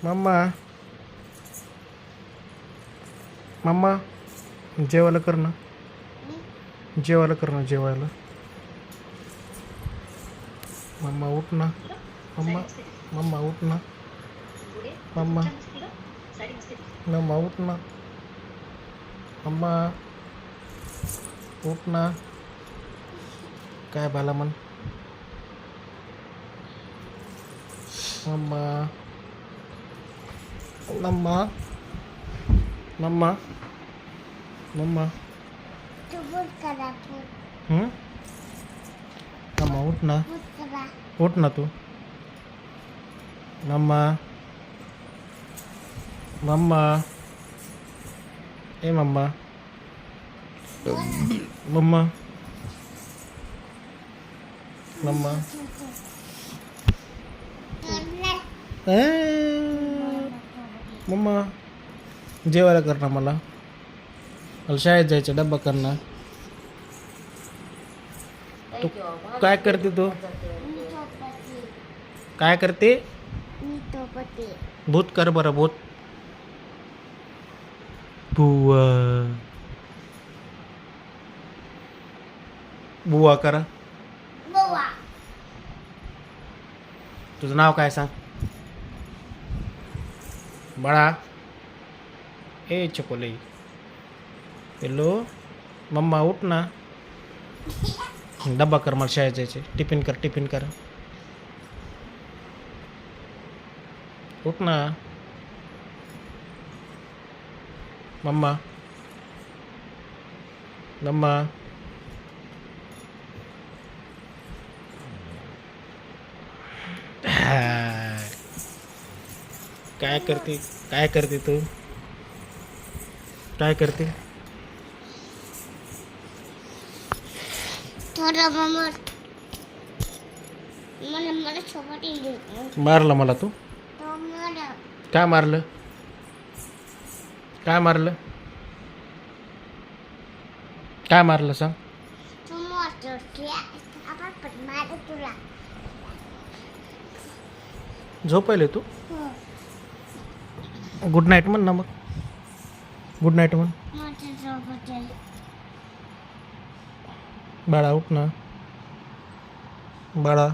Mamma mamma जेवायला कर ना, जेवायला कर ना, जेवायला. मम्मा उठ ना, मम्मा मम्मा उठ ना, मम्मा मम्मा उठ ना, मम्मा उठ ना. काय बाला म्हण मम्मा मम्मा मम्मा मम्मा मम्मा उठ ना, उठ ना तू. मम्मा मम्मा ए मम्मा मम्मा मम्मा ए मम्मा जेवायला कर ना, मला शाळेत जायचं, डब्बा कर ना. तू काय करते, तू काय करते? भूत कर बरं, भूत. बुवा बुवा करा. तुझं नाव काय सांग बाळा. ए चकोले हॅलो. मम्मा उठ ना, डब्बा कर, मला शाळेत जायचे. टिफिन कर, टिफिन कर. उठ ना मम्मा मम्मा. काय करते, काय करते तू, काय करते? मारलं मला तू? काय मारलं, काय मारलं, काय मारलं सांग. झोपायला तू? गुड नाईट म्हण ना, मग गुड नाईट म्हण. बाळा उठ ना, बाळा.